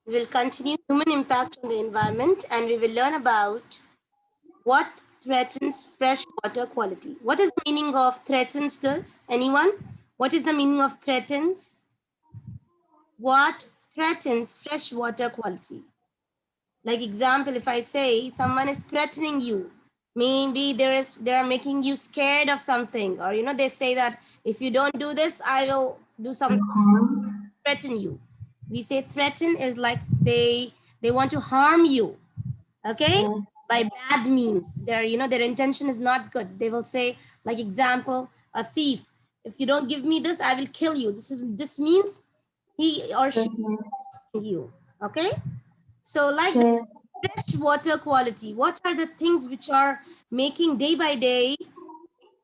We will continue human impact on the environment and we will learn about what threatens fresh water quality. What is the meaning of threatens, girls? Anyone? What is the meaning of threatens? What threatens fresh water quality? Like example, if I say someone is threatening you, maybe they are making you scared of something, or they say that if you don't do this, I will do something, threaten you. We say threaten is like they want to harm you, okay, by bad means. Their intention is not good. They will say, like example, a thief, if you don't give me this, I will kill you. This means he or she you, okay. So like fresh water quality, what are the things which are making day by day,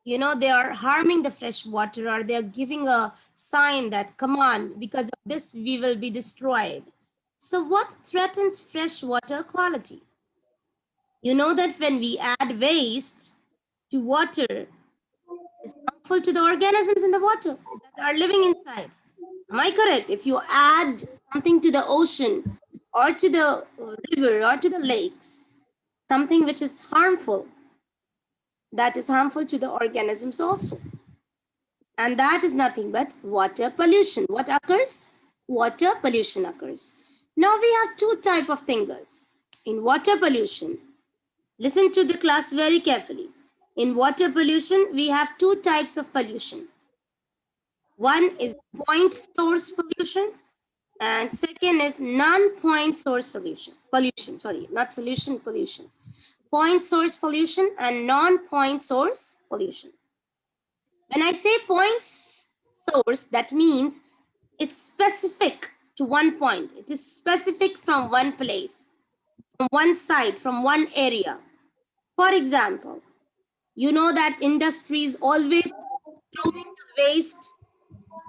they are harming the fresh water, or they are giving a sign that, come on, because of this we will be destroyed. So what threatens fresh water quality? You know that when we add waste to water, it's harmful to the organisms in the water that are living inside. Am I correct? If you add something to the ocean or to the river or to the lakes, something which is harmful, that is harmful to the organisms also. And that is nothing but water pollution. What occurs? Water pollution occurs. Now we have two type of things in water pollution. Listen to the class very carefully. In water pollution, we have two types of pollution. One is point source pollution, and second is non-point source pollution. Sorry, not solution, pollution. Point source pollution and non-point source pollution. When I say point source, that means it's specific to one point. It is specific from one place, from one side, from one area. For example, you know that industries always throwing the waste,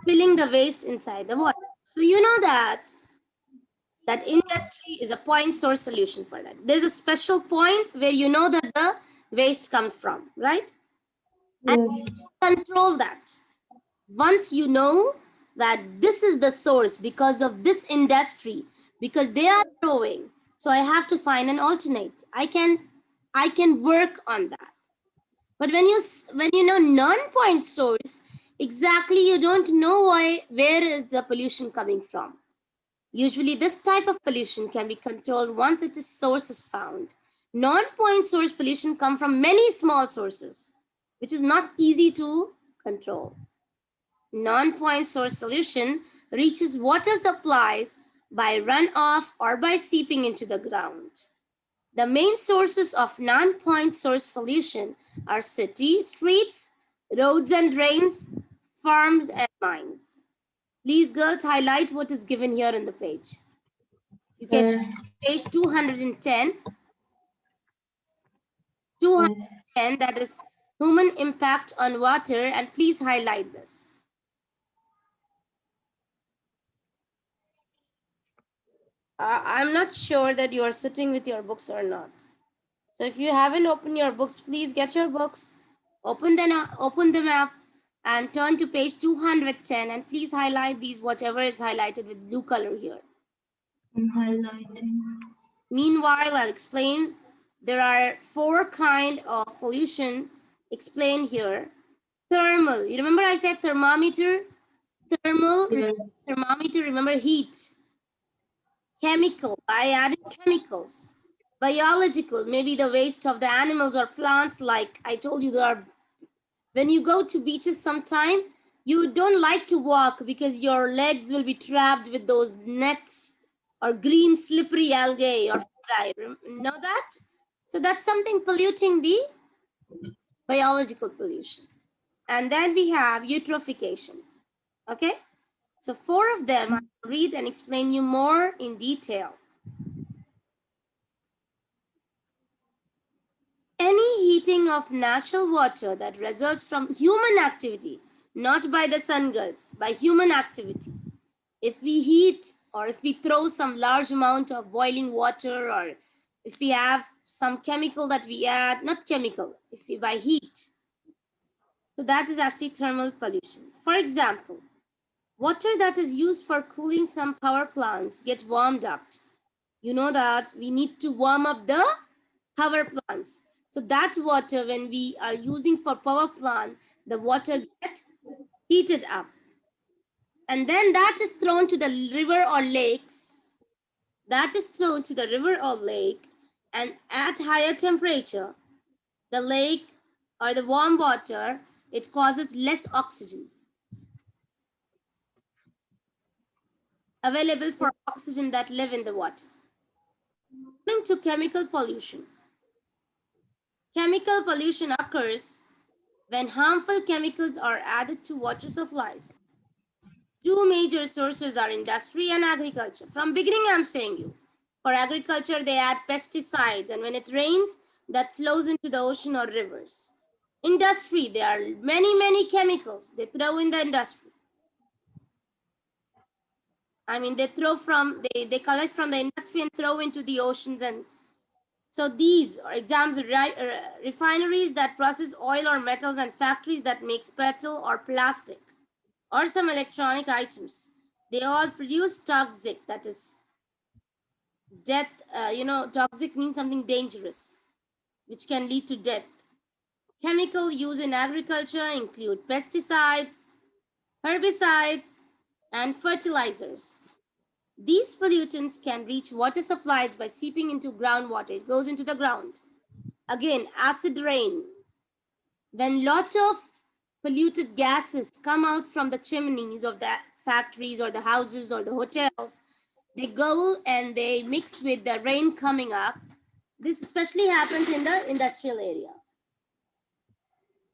filling the waste inside the water. So you know that industry is a point source solution for that. There's a special point where you know that the waste comes from, right? And control that. Once you know that this is the source because of this industry, because they are throwing, so I have to find an alternate. I can work on that. But when you know non-point source, exactly you don't know where is the pollution coming from. Usually this type of pollution can be controlled once its source is found. Non-point source pollution come from many small sources, which is not easy to control. Non-point source solution reaches water supplies by runoff or by seeping into the ground. The main sources of non-point source pollution are city streets, roads and drains, farms and mines. Please, girls, highlight what is given here in the page. You can page 210. 210, that is human impact on water, and please highlight this. I'm not sure that you are sitting with your books or not. So if you haven't opened your books, please get your books, open them up and turn to page 210 and please highlight these, whatever is highlighted with blue color here. I'm highlighting. Meanwhile, I'll explain. There are four kinds of pollution explained here. Thermal, you remember I said thermometer? Thermal, thermometer, remember heat. Chemical, I added chemicals. Biological, maybe the waste of the animals or plants, like I told you, there are, when you go to beaches sometime, you don't like to walk because your legs will be trapped with those nets or green slippery algae or fungi. Know that? So that's something polluting the biological pollution. And then we have eutrophication. Okay? So four of them, I'll read and explain you more in detail. Any heating of natural water that results from human activity, not by the sun, girls, by human activity. If we heat or if we throw some large amount of boiling water, or if we have some chemical that we add, not chemical, if we by heat. So that is actually thermal pollution. For example, Water that is used for cooling some power plants get warmed up. You know that we need to warm up the power plants. So that water, when we are using for power plant, the water get heated up. And then that is thrown to the river or lakes. That is thrown to the river or lake, and at higher temperature, the lake or the warm water, it causes less oxygen available for oxygen that live in the water. Coming to chemical pollution. Chemical pollution occurs when harmful chemicals are added to water supplies. Two major sources are industry and agriculture. From beginning, I'm saying you. For agriculture, they add pesticides, and when it rains, that flows into the ocean or rivers. Industry, there are many chemicals they throw in the industry. I mean, they collect from the industry and throw into the oceans. And so these are example, refineries that process oil or metals, and factories that makes petrol or plastic or some electronic items. They all produce toxic, that is death. Toxic means something dangerous, which can lead to death. Chemical use in agriculture include pesticides, herbicides, and fertilizers. These pollutants can reach water supplies by seeping into groundwater. It goes into the ground. Again, acid rain. When lot of polluted gases come out from the chimneys of the factories or the houses or the hotels, they go and they mix with the rain coming up. This especially happens in the industrial area.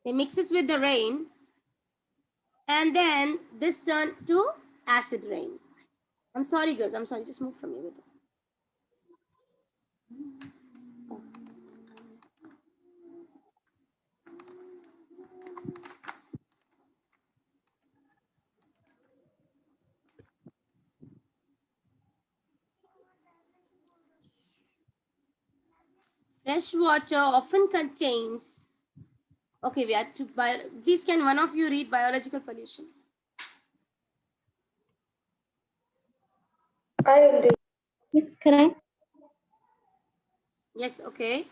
They mixes with the rain, and then this turns to acid rain. I'm sorry, girls. I'm sorry. Just move from here. Fresh water often contains. Okay, we have to. Please, can one of you read biological pollution? I will read. Yes, can I? Yes. Okay.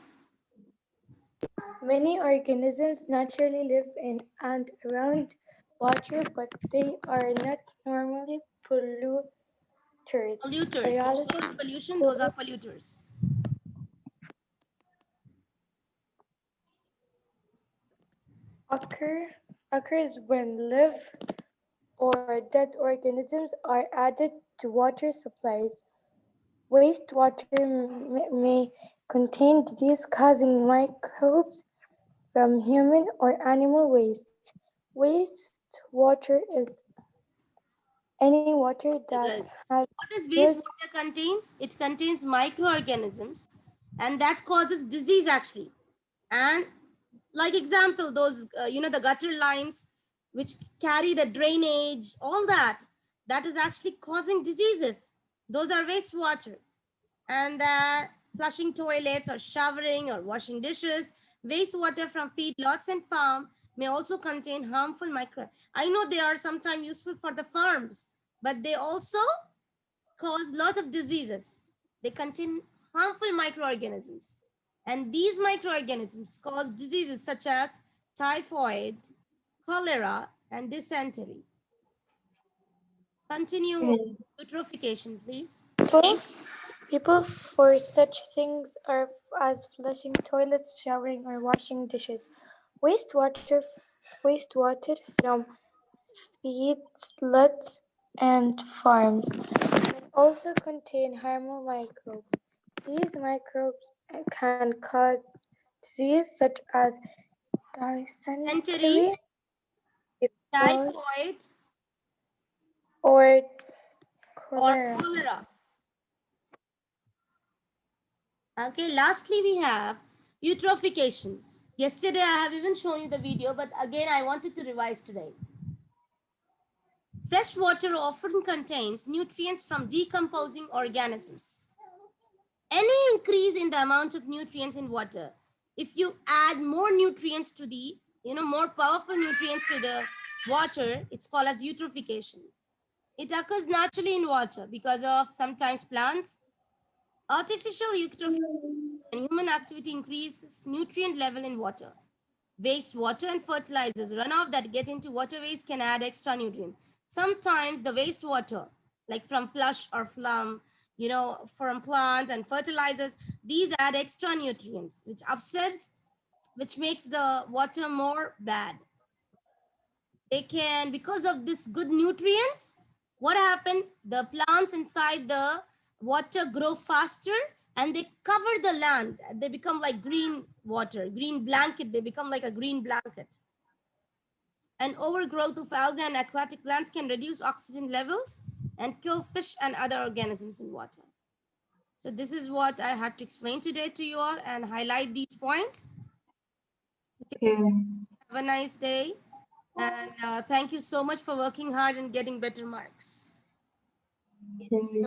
Many organisms naturally live in and around water, but they are not normally polluters. Polluters. Which Biological cause pollution? Those are polluters. occurs when live or dead organisms are added to water supplies. Wastewater may contain disease-causing microbes from human or animal waste. Wastewater is any water that Girls, has what does good wastewater contains? It contains microorganisms, and that causes disease actually. And like example, those the gutter lines which carry the drainage, all that is actually causing diseases. Those are wastewater. And flushing toilets or showering or washing dishes, wastewater from feedlots and farm may also contain harmful micro. I know they are sometimes useful for the farms, but they also cause lot of diseases. They contain harmful microorganisms, and these microorganisms cause diseases such as typhoid, cholera, and dysentery. Continue eutrophication, please. people. People for such things are as flushing toilets, showering, or washing dishes. Wastewater, wastewater from feedlots and farms can also contain harmful microbes. These microbes can cause disease such as Dysentery, dysentery, typhoid, typhoid, or or cholera. cholera. Okay, lastly, we have eutrophication. Yesterday, I have even shown you the video, but again, I wanted to revise today. Fresh water often contains nutrients from decomposing organisms. Any increase in the amount of nutrients in water, if you add more nutrients to the, more powerful nutrients to the water, it's called as eutrophication. It occurs naturally in water because of sometimes plants, artificial eutrophication, and human activity increases nutrient level in water. Wastewater and fertilizers runoff that get into waterways can add extra nutrient. Sometimes the wastewater, like from flush or from, from plants and fertilizers, these add extra nutrients, which upsets, which makes the water more bad. They can, because of this good nutrients, what happened? The plants inside the water grow faster and they cover the land. They become like green water, green blanket. They become like a green blanket. And overgrowth of algae and aquatic plants can reduce oxygen levels and kill fish and other organisms in water. So this is what I had to explain today to you all and highlight these points. Okay. Have a nice day. And thank you so much for working hard and getting better marks. Okay.